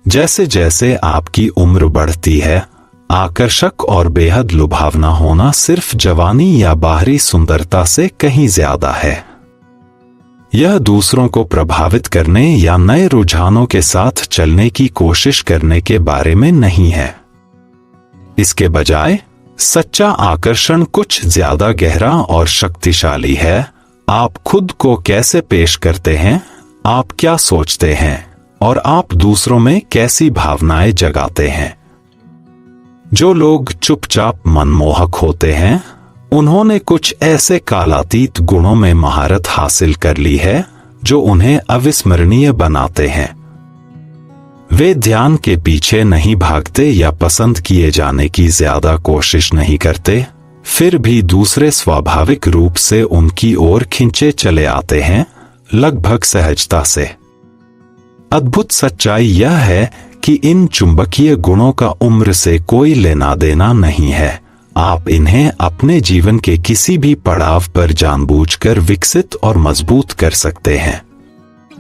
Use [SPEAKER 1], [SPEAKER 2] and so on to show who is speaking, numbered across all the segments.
[SPEAKER 1] जैसे जैसे आपकी उम्र बढ़ती है, आकर्षक और बेहद लुभावना होना सिर्फ जवानी या बाहरी सुंदरता से कहीं ज्यादा है। यह दूसरों को प्रभावित करने या नए रुझानों के साथ चलने की कोशिश करने के बारे में नहीं है। इसके बजाय सच्चा आकर्षण कुछ ज्यादा गहरा और शक्तिशाली है। आप खुद को कैसे पेश करते हैं, आप क्या सोचते हैं और आप दूसरों में कैसी भावनाएं जगाते हैं। जो लोग चुपचाप मनमोहक होते हैं, उन्होंने कुछ ऐसे कालातीत गुणों में महारत हासिल कर ली है जो उन्हें अविस्मरणीय बनाते हैं। वे ध्यान के पीछे नहीं भागते या पसंद किए जाने की ज्यादा कोशिश नहीं करते, फिर भी दूसरे स्वाभाविक रूप से उनकी ओर खींचे चले आते हैं, लगभग सहजता से। अद्भुत सच्चाई यह है कि इन चुंबकीय गुणों का उम्र से कोई लेना देना नहीं है। आप इन्हें अपने जीवन के किसी भी पड़ाव पर जानबूझकर विकसित और मजबूत कर सकते हैं।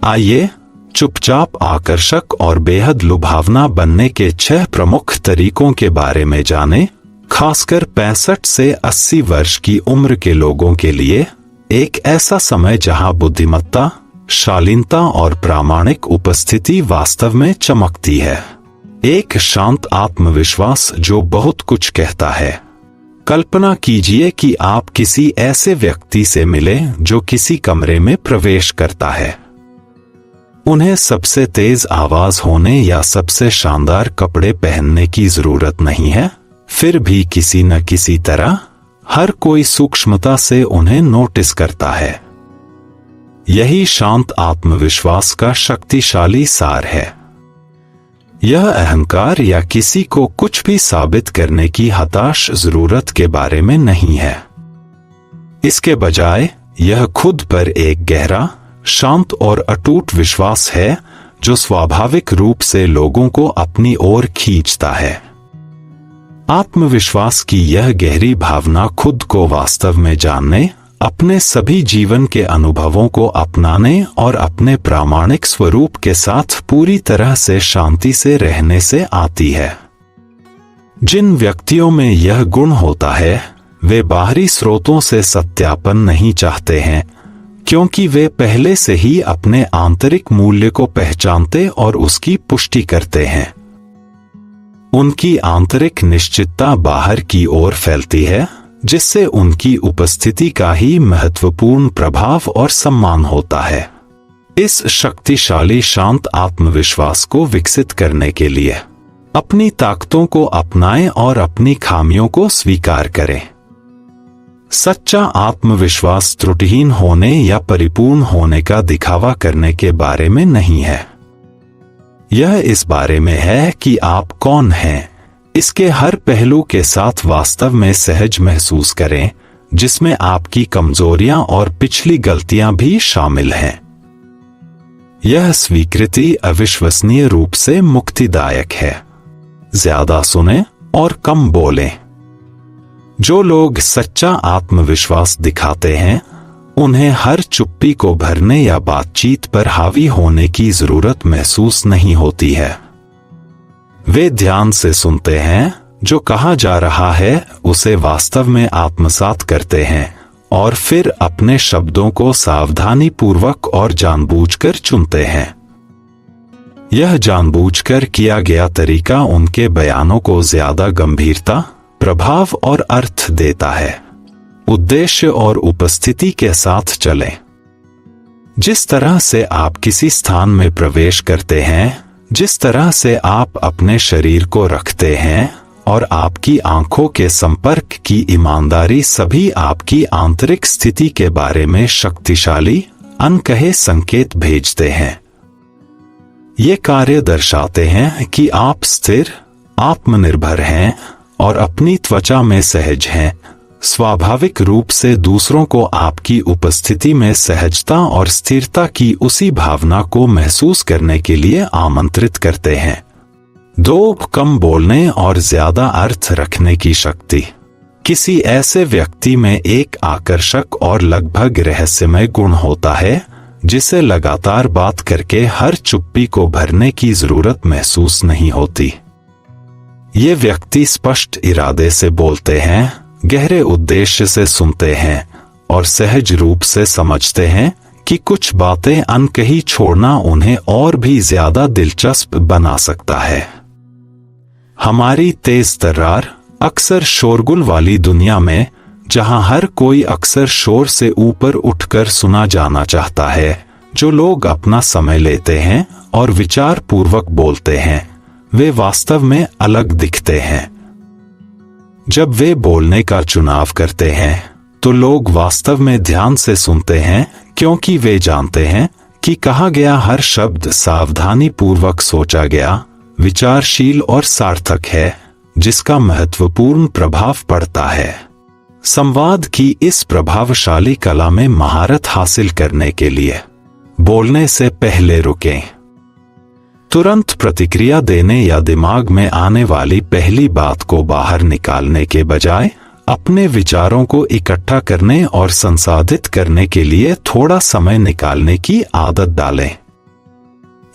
[SPEAKER 1] आइए चुपचाप आकर्षक और बेहद लुभावना बनने के 6 प्रमुख तरीकों के बारे में जानें, खासकर 65 से 80 वर्ष की उम्र के लोगों के लिए, एक ऐसा समय जहां बुद्धिमत्ता, शालीनता और प्रामाणिक उपस्थिति वास्तव में चमकती है। एक शांत आत्मविश्वास जो बहुत कुछ कहता है। कल्पना कीजिए कि आप किसी ऐसे व्यक्ति से मिले जो किसी कमरे में प्रवेश करता है। उन्हें सबसे तेज आवाज होने या सबसे शानदार कपड़े पहनने की जरूरत नहीं है, फिर भी किसी न किसी तरह हर कोई सूक्ष्मता से उन्हें नोटिस करता है। यही शांत आत्मविश्वास का शक्तिशाली सार है। यह अहंकार या किसी को कुछ भी साबित करने की हताश जरूरत के बारे में नहीं है। इसके बजाय यह खुद पर एक गहरा, शांत और अटूट विश्वास है जो स्वाभाविक रूप से लोगों को अपनी ओर खींचता है। आत्मविश्वास की यह गहरी भावना खुद को वास्तव में जानने, अपने सभी जीवन के अनुभवों को अपनाने और अपने प्रामाणिक स्वरूप के साथ पूरी तरह से शांति से रहने से आती है। जिन व्यक्तियों में यह गुण होता है, वे बाहरी स्रोतों से सत्यापन नहीं चाहते हैं, क्योंकि वे पहले से ही अपने आंतरिक मूल्य को पहचानते और उसकी पुष्टि करते हैं। उनकी आंतरिक निश्चितता बाहर की ओर फैलती है, जिससे उनकी उपस्थिति का ही महत्वपूर्ण प्रभाव और सम्मान होता है। इस शक्तिशाली शांत आत्मविश्वास को विकसित करने के लिए अपनी ताकतों को अपनाएं और अपनी खामियों को स्वीकार करें। सच्चा आत्मविश्वास त्रुटिहीन होने या परिपूर्ण होने का दिखावा करने के बारे में नहीं है। यह इस बारे में है कि आप कौन हैं, इसके हर पहलू के साथ वास्तव में सहज महसूस करें, जिसमें आपकी कमजोरियां और पिछली गलतियां भी शामिल हैं। यह स्वीकृति अविश्वसनीय रूप से मुक्तिदायक है। ज्यादा सुनें और कम बोलें। जो लोग सच्चा आत्मविश्वास दिखाते हैं, उन्हें हर चुप्पी को भरने या बातचीत पर हावी होने की जरूरत महसूस नहीं होती है। वे ध्यान से सुनते हैं, जो कहा जा रहा है उसे वास्तव में आत्मसात करते हैं और फिर अपने शब्दों को सावधानी पूर्वक और जानबूझकर चुनते हैं। यह जानबूझकर किया गया तरीका उनके बयानों को ज्यादा गंभीरता, प्रभाव और अर्थ देता है। उद्देश्य और उपस्थिति के साथ चलें। जिस तरह से आप किसी स्थान में प्रवेश करते हैं, जिस तरह से आप अपने शरीर को रखते हैं और आपकी आंखों के संपर्क की ईमानदारी सभी आपकी आंतरिक स्थिति के बारे में शक्तिशाली, अनकहे संकेत भेजते हैं। ये कार्य दर्शाते हैं कि आप स्थिर, आत्मनिर्भर हैं और अपनी त्वचा में सहज हैं। स्वाभाविक रूप से दूसरों को आपकी उपस्थिति में सहजता और स्थिरता की उसी भावना को महसूस करने के लिए आमंत्रित करते हैं। 2 कम बोलने और ज्यादा अर्थ रखने की शक्ति। किसी ऐसे व्यक्ति में एक आकर्षक और लगभग रहस्यमय गुण होता है, जिसे लगातार बात करके हर चुप्पी को भरने की जरूरत महसूस नहीं होती। ये व्यक्ति स्पष्ट इरादे से बोलते हैं, गहरे उद्देश्य से सुनते हैं और सहज रूप से समझते हैं कि कुछ बातें अनकही छोड़ना उन्हें और भी ज्यादा दिलचस्प बना सकता है। हमारी तेज तर्रार, अक्सर शोरगुल वाली दुनिया में, जहां हर कोई अक्सर शोर से ऊपर उठकर सुना जाना चाहता है, जो लोग अपना समय लेते हैं और विचार पूर्वक बोलते हैं, वे वास्तव में अलग दिखते हैं। जब वे बोलने का चुनाव करते हैं तो लोग वास्तव में ध्यान से सुनते हैं, क्योंकि वे जानते हैं कि कहा गया हर शब्द सावधानी पूर्वक सोचा गया, विचारशील और सार्थक है, जिसका महत्वपूर्ण प्रभाव पड़ता है। संवाद की इस प्रभावशाली कला में महारत हासिल करने के लिए बोलने से पहले रुकें। तुरंत प्रतिक्रिया देने या दिमाग में आने वाली पहली बात को बाहर निकालने के बजाय अपने विचारों को इकट्ठा करने और संसाधित करने के लिए थोड़ा समय निकालने की आदत डालें।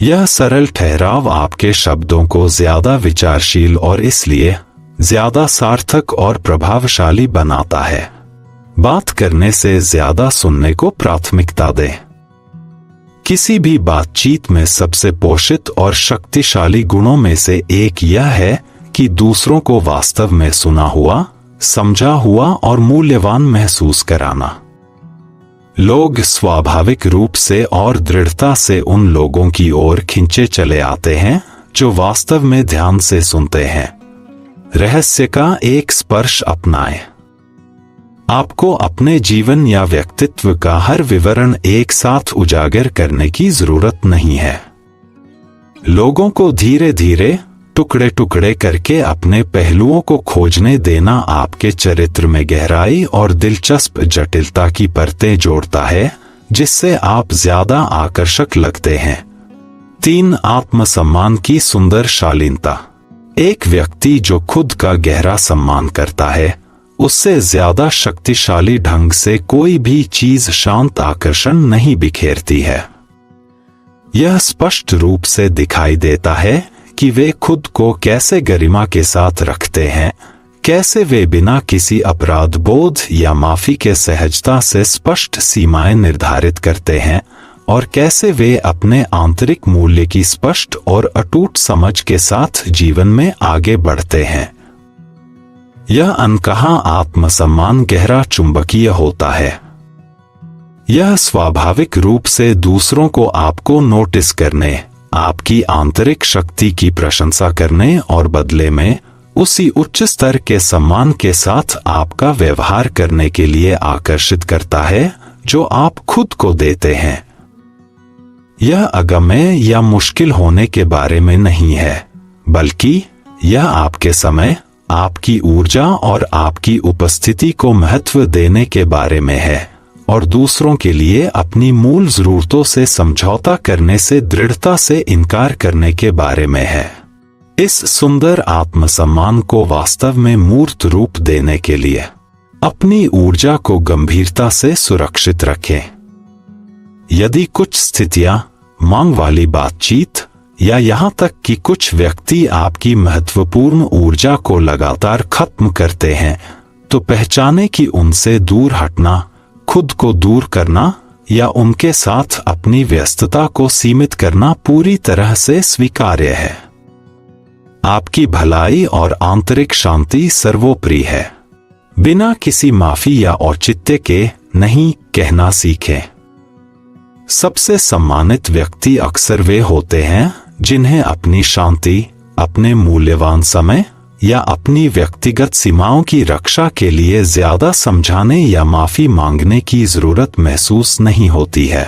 [SPEAKER 1] यह सरल ठहराव आपके शब्दों को ज्यादा विचारशील और इसलिए ज्यादा सार्थक और प्रभावशाली बनाता है। बात करने से ज्यादा सुनने को प्राथमिकता दें। किसी भी बातचीत में सबसे पोषित और शक्तिशाली गुणों में से एक यह है कि दूसरों को वास्तव में सुना हुआ, समझा हुआ और मूल्यवान महसूस कराना। लोग स्वाभाविक रूप से और दृढ़ता से उन लोगों की ओर खींचे चले आते हैं जो वास्तव में ध्यान से सुनते हैं। रहस्य का एक स्पर्श अपनाएं। आपको अपने जीवन या व्यक्तित्व का हर विवरण एक साथ उजागर करने की जरूरत नहीं है। लोगों को धीरे धीरे, टुकड़े टुकड़े करके अपने पहलुओं को खोजने देना आपके चरित्र में गहराई और दिलचस्प जटिलता की परतें जोड़ता है, जिससे आप ज्यादा आकर्षक लगते हैं। 3. आत्मसम्मान की सुंदर शालीनता। एक व्यक्ति जो खुद का गहरा सम्मान करता है, उससे ज्यादा शक्तिशाली ढंग से कोई भी चीज शांत आकर्षण नहीं बिखेरती है। यह स्पष्ट रूप से दिखाई देता है कि वे खुद को कैसे गरिमा के साथ रखते हैं, कैसे वे बिना किसी अपराध बोध या माफी के सहजता से स्पष्ट सीमाएं निर्धारित करते हैं, और कैसे वे अपने आंतरिक मूल्य की स्पष्ट और अटूट समझ के साथ जीवन में आगे बढ़ते हैं। यह अनकहा आत्मसम्मान गहरा चुंबकीय होता है। यह स्वाभाविक रूप से दूसरों को आपको नोटिस करने, आपकी आंतरिक शक्ति की प्रशंसा करने और बदले में उसी उच्च स्तर के सम्मान के साथ आपका व्यवहार करने के लिए आकर्षित करता है जो आप खुद को देते हैं। यह अगम्य या मुश्किल होने के बारे में नहीं है, बल्कि यह आपके समय, आपकी ऊर्जा और आपकी उपस्थिति को महत्व देने के बारे में है, और दूसरों के लिए अपनी मूल जरूरतों से समझौता करने से दृढ़ता से इनकार करने के बारे में है। इस सुंदर आत्मसम्मान को वास्तव में मूर्त रूप देने के लिए अपनी ऊर्जा को गंभीरता से सुरक्षित रखें। यदि कुछ स्थितियां, मांग वाली बातचीत या यहाँ तक कि कुछ व्यक्ति आपकी महत्वपूर्ण ऊर्जा को लगातार खत्म करते हैं, तो पहचाने कि उनसे दूर हटना, खुद को दूर करना या उनके साथ अपनी व्यस्तता को सीमित करना पूरी तरह से स्वीकार्य है। आपकी भलाई और आंतरिक शांति सर्वोपरि है। बिना किसी माफी या औचित्य के नहीं कहना सीखें। सबसे सम्मानित व्यक्ति अक्सर वे होते हैं जिन्हें अपनी शांति, अपने मूल्यवान समय या अपनी व्यक्तिगत सीमाओं की रक्षा के लिए ज्यादा समझाने या माफी मांगने की जरूरत महसूस नहीं होती है।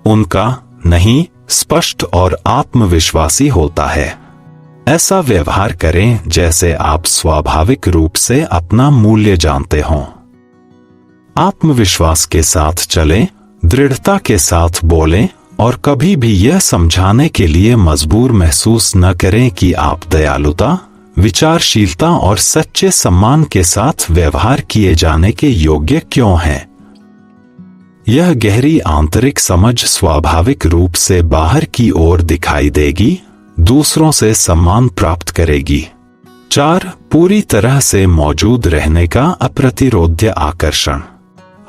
[SPEAKER 1] उनका नहीं स्पष्ट और आत्मविश्वासी होता है। ऐसा व्यवहार करें जैसे आप स्वाभाविक रूप से अपना मूल्य जानते हों। आत्मविश्वास के साथ चलें, दृढ़ता के साथ बोलें और कभी भी यह समझाने के लिए मजबूर महसूस न करें कि आप दयालुता, विचारशीलता और सच्चे सम्मान के साथ व्यवहार किए जाने के योग्य क्यों हैं। यह गहरी आंतरिक समझ स्वाभाविक रूप से बाहर की ओर दिखाई देगी, दूसरों से सम्मान प्राप्त करेगी। 4. पूरी तरह से मौजूद रहने का अप्रतिरोध्य आकर्षण।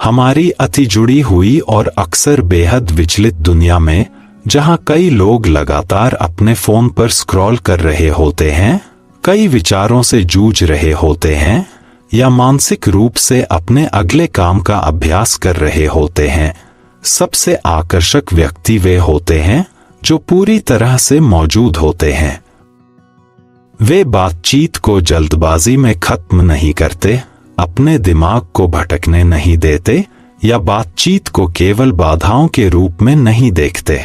[SPEAKER 1] हमारी अति जुड़ी हुई और अक्सर बेहद विचलित दुनिया में, जहां कई लोग लगातार अपने फोन पर स्क्रॉल कर रहे होते हैं, कई विचारों से जूझ रहे होते हैं या मानसिक रूप से अपने अगले काम का अभ्यास कर रहे होते हैं, सबसे आकर्षक व्यक्ति वे होते हैं जो पूरी तरह से मौजूद होते हैं। वे बातचीत को जल्दबाजी में खत्म नहीं करते, अपने दिमाग को भटकने नहीं देते या बातचीत को केवल बाधाओं के रूप में नहीं देखते।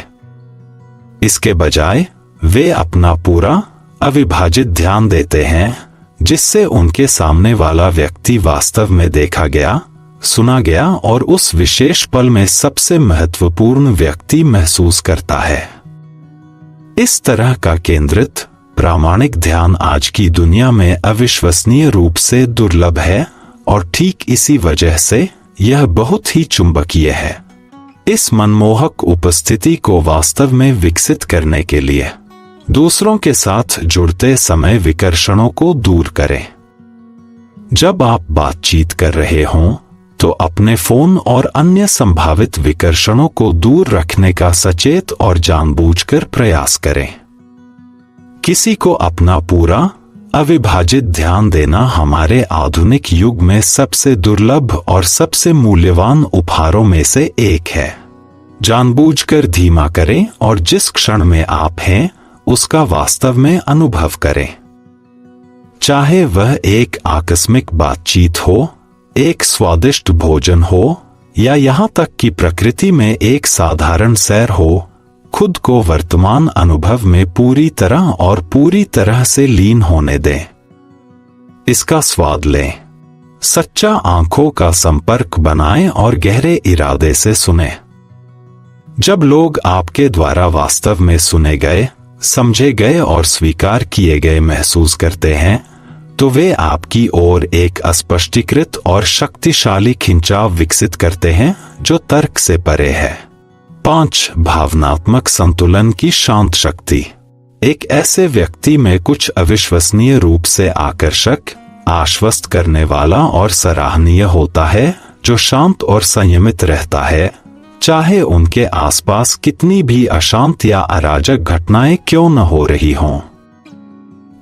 [SPEAKER 1] इसके बजाय वे अपना पूरा अविभाजित ध्यान देते हैं, जिससे उनके सामने वाला व्यक्ति वास्तव में देखा गया, सुना गया और उस विशेष पल में सबसे महत्वपूर्ण व्यक्ति महसूस करता है। इस तरह का केंद्रित, प्रामाणिक ध्यान आज की दुनिया में अविश्वसनीय रूप से दुर्लभ है और ठीक इसी वजह से यह बहुत ही चुंबकीय है। इस मनमोहक उपस्थिति को वास्तव में विकसित करने के लिए दूसरों के साथ जुड़ते समय विकर्षणों को दूर करें। जब आप बातचीत कर रहे हों, तो अपने फोन और अन्य संभावित विकर्षणों को दूर रखने का सचेत और जानबूझकर प्रयास करें। किसी को अपना पूरा अविभाजित ध्यान देना हमारे आधुनिक युग में सबसे दुर्लभ और सबसे मूल्यवान उपहारों में से एक है। जानबूझकर धीमा करें और जिस क्षण में आप हैं, उसका वास्तव में अनुभव करें। चाहे वह एक आकस्मिक बातचीत हो, एक स्वादिष्ट भोजन हो या यहां तक कि प्रकृति में एक साधारण सैर हो, खुद को वर्तमान अनुभव में पूरी तरह से लीन होने दें। इसका स्वाद लें। सच्चा आंखों का संपर्क बनाएं और गहरे इरादे से सुनें। जब लोग आपके द्वारा वास्तव में सुने गए, समझे गए और स्वीकार किए गए महसूस करते हैं, तो वे आपकी ओर एक अस्पष्टीकृत और शक्तिशाली खिंचाव विकसित करते हैं जो तर्क से परे है। 5. भावनात्मक संतुलन की शांत शक्ति। एक ऐसे व्यक्ति में कुछ अविश्वसनीय रूप से आकर्षक, आश्वस्त करने वाला और सराहनीय होता है, जो शांत और संयमित रहता है, चाहे उनके आसपास कितनी भी अशांत या अराजक घटनाएं क्यों न हो रही हों।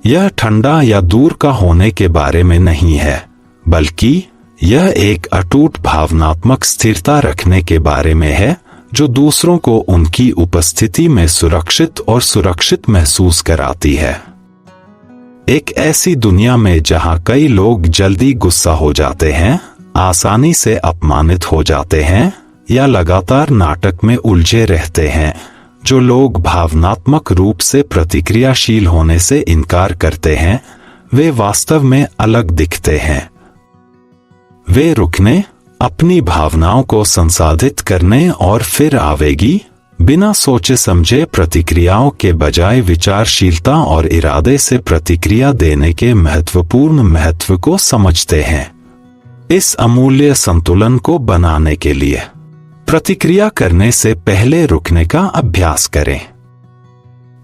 [SPEAKER 1] यह ठंडा या दूर का होने के बारे में नहीं है, बल्कि यह एक अटूट भावनात्मक स्थिरता रखने के बारे में है, जो दूसरों को उनकी उपस्थिति में सुरक्षित महसूस कराती है। एक ऐसी दुनिया में जहां कई लोग जल्दी गुस्सा हो जाते हैं, आसानी से अपमानित हो जाते हैं या लगातार नाटक में उलझे रहते हैं, जो लोग भावनात्मक रूप से प्रतिक्रियाशील होने से इनकार करते हैं, वे वास्तव में अलग दिखते हैं। वे रुकने, अपनी भावनाओं को संसाधित करने और फिर आवेगी, बिना सोचे समझे प्रतिक्रियाओं के बजाय विचारशीलता और इरादे से प्रतिक्रिया देने के महत्वपूर्ण महत्व को समझते हैं। इस अमूल्य संतुलन को बनाने के लिए प्रतिक्रिया करने से पहले रुकने का अभ्यास करें।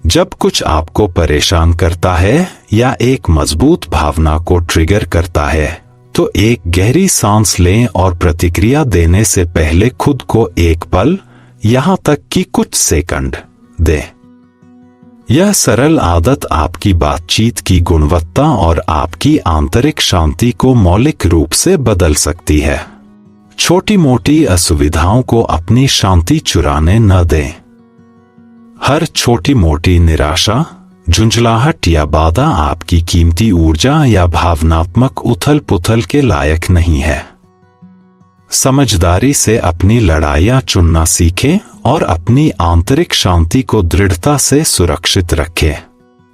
[SPEAKER 1] जब कुछ आपको परेशान करता है या एक मजबूत भावना को ट्रिगर करता है, तो एक गहरी सांस लें और प्रतिक्रिया देने से पहले खुद को एक पल, यहां तक कि कुछ सेकंड दें। यह सरल आदत आपकी बातचीत की गुणवत्ता और आपकी आंतरिक शांति को मौलिक रूप से बदल सकती है। छोटी मोटी असुविधाओं को अपनी शांति चुराने न दें। हर छोटी मोटी निराशा, झुंझलाहट या बाधा आपकी कीमती ऊर्जा या भावनात्मक उथल पुथल के लायक नहीं है। समझदारी से अपनी लड़ाइयां चुनना सीखें और अपनी आंतरिक शांति को दृढ़ता से सुरक्षित रखें।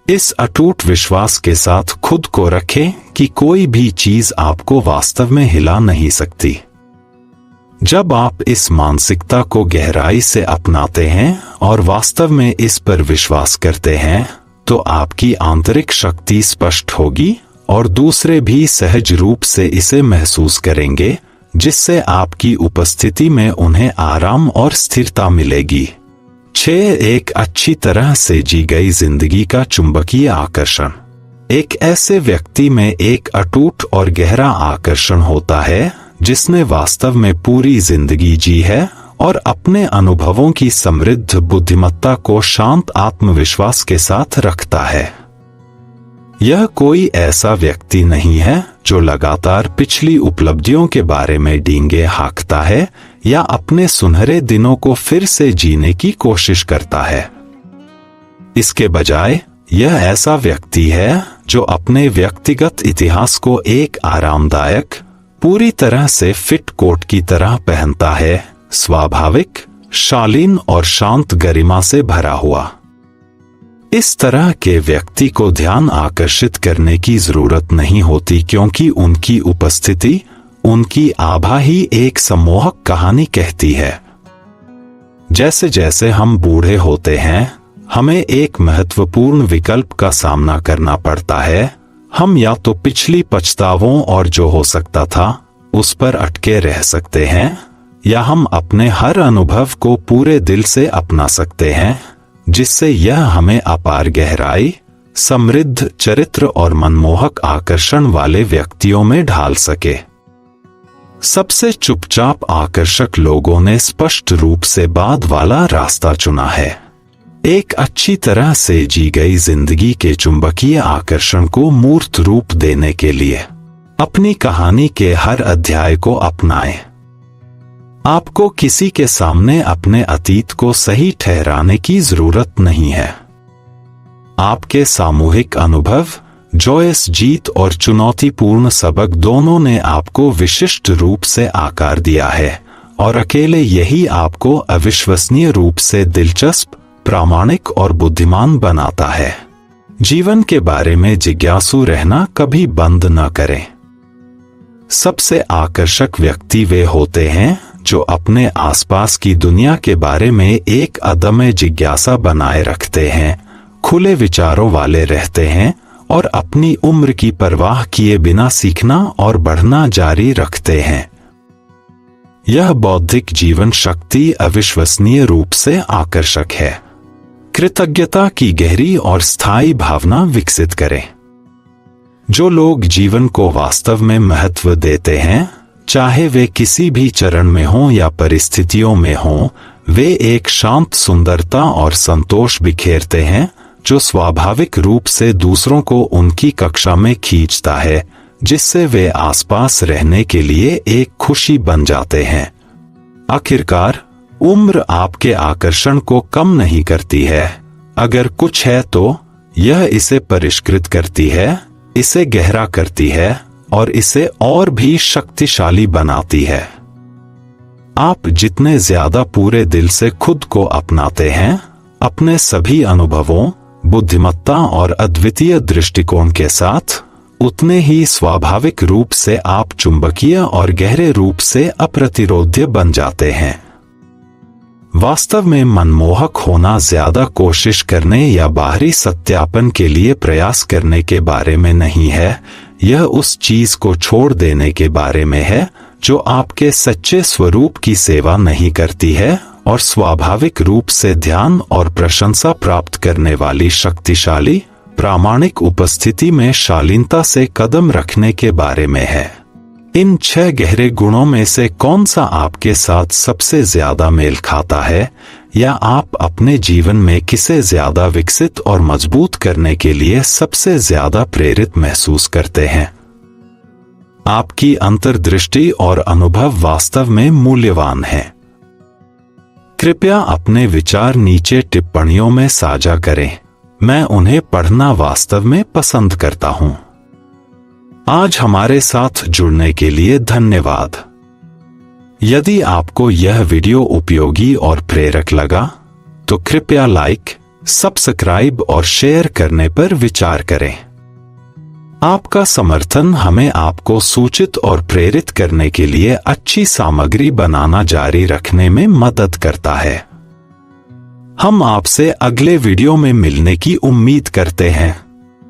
[SPEAKER 1] इस अटूट विश्वास के साथ खुद को रखें कि कोई भी चीज आपको वास्तव में हिला नहीं सकती। जब आप इस मानसिकता को गहराई से अपनाते हैं और वास्तव में इस पर विश्वास करते हैं, तो आपकी आंतरिक शक्ति स्पष्ट होगी और दूसरे भी सहज रूप से इसे महसूस करेंगे, जिससे आपकी उपस्थिति में उन्हें आराम और स्थिरता मिलेगी। 6. एक अच्छी तरह से जी गई जिंदगी का चुंबकीय आकर्षण। एक ऐसे व्यक्ति में एक अटूट और गहरा आकर्षण होता है जिसने वास्तव में पूरी जिंदगी जी है और अपने अनुभवों की समृद्ध बुद्धिमत्ता को शांत आत्मविश्वास के साथ रखता है। यह कोई ऐसा व्यक्ति नहीं है जो लगातार पिछली उपलब्धियों के बारे में डींगे हाँकता है या अपने सुनहरे दिनों को फिर से जीने की कोशिश करता है। इसके बजाय यह ऐसा व्यक्ति है जो अपने व्यक्तिगत इतिहास को एक आरामदायक, पूरी तरह से फिट कोट की तरह पहनता है, स्वाभाविक, शालीन और शांत गरिमा से भरा हुआ। इस तरह के व्यक्ति को ध्यान आकर्षित करने की जरूरत नहीं होती, क्योंकि उनकी उपस्थिति, उनकी आभा ही एक सम्मोहक कहानी कहती है। जैसे जैसे हम बूढ़े होते हैं, हमें एक महत्वपूर्ण विकल्प का सामना करना पड़ता है। हम या तो पिछली पछतावों और जो हो सकता था उस पर अटके रह सकते हैं, या हम अपने हर अनुभव को पूरे दिल से अपना सकते हैं, जिससे यह हमें अपार गहराई, समृद्ध चरित्र और मनमोहक आकर्षण वाले व्यक्तियों में ढाल सके। सबसे चुपचाप आकर्षक लोगों ने स्पष्ट रूप से बाद वाला रास्ता चुना है। एक अच्छी तरह से जी गई जिंदगी के चुंबकीय आकर्षण को मूर्त रूप देने के लिए अपनी कहानी के हर अध्याय को अपनाएं। आपको किसी के सामने अपने अतीत को सही ठहराने की जरूरत नहीं है। आपके सामूहिक अनुभव, जॉयस जीत और चुनौतीपूर्ण सबक दोनों ने आपको विशिष्ट रूप से आकार दिया है, और अकेले यही आपको अविश्वसनीय रूप से दिलचस्प, प्रामाणिक और बुद्धिमान बनाता है। जीवन के बारे में जिज्ञासु रहना कभी बंद न करें। सबसे आकर्षक व्यक्ति वे होते हैं जो अपने आसपास की दुनिया के बारे में एक अदम्य जिज्ञासा बनाए रखते हैं, खुले विचारों वाले रहते हैं और अपनी उम्र की परवाह किए बिना सीखना और बढ़ना जारी रखते हैं। यह बौद्धिक जीवन शक्ति अविश्वसनीय रूप से आकर्षक है। कृतज्ञता की गहरी और स्थायी भावना विकसित करें। जो लोग जीवन को वास्तव में महत्व देते हैं, चाहे वे किसी भी चरण में हों या परिस्थितियों में हों, वे एक शांत सुंदरता और संतोष बिखेरते हैं जो स्वाभाविक रूप से दूसरों को उनकी कक्षा में खींचता है, जिससे वे आसपास रहने के लिए एक खुशी बन जाते हैं। आखिरकार, उम्र आपके आकर्षण को कम नहीं करती है। अगर कुछ है तो यह इसे परिष्कृत करती है, इसे गहरा करती है और इसे और भी शक्तिशाली बनाती है। आप जितने ज्यादा पूरे दिल से खुद को अपनाते हैं, अपने सभी अनुभवों, बुद्धिमत्ता और अद्वितीय दृष्टिकोण के साथ, उतने ही स्वाभाविक रूप से आप चुंबकीय और गहरे रूप से अप्रतिरोध्य बन जाते हैं। वास्तव में मनमोहक होना ज्यादा कोशिश करने या बाहरी सत्यापन के लिए प्रयास करने के बारे में नहीं है। यह उस चीज को छोड़ देने के बारे में है जो आपके सच्चे स्वरूप की सेवा नहीं करती है और स्वाभाविक रूप से ध्यान और प्रशंसा प्राप्त करने वाली शक्तिशाली, प्रामाणिक उपस्थिति में शालीनता से कदम रखने के बारे में है। इन 6 गहरे गुणों में से कौन सा आपके साथ सबसे ज्यादा मेल खाता है, या आप अपने जीवन में किसे ज्यादा विकसित और मजबूत करने के लिए सबसे ज्यादा प्रेरित महसूस करते हैं? आपकी अंतर्दृष्टि और अनुभव वास्तव में मूल्यवान हैं। कृपया अपने विचार नीचे टिप्पणियों में साझा करें। मैं उन्हें पढ़ना वास्तव में पसंद करता हूं। आज हमारे साथ जुड़ने के लिए धन्यवाद। यदि आपको यह वीडियो उपयोगी और प्रेरक लगा, तो कृपया लाइक, सब्सक्राइब और शेयर करने पर विचार करें। आपका समर्थन हमें आपको सूचित और प्रेरित करने के लिए अच्छी सामग्री बनाना जारी रखने में मदद करता है। हम आपसे अगले वीडियो में मिलने की उम्मीद करते हैं।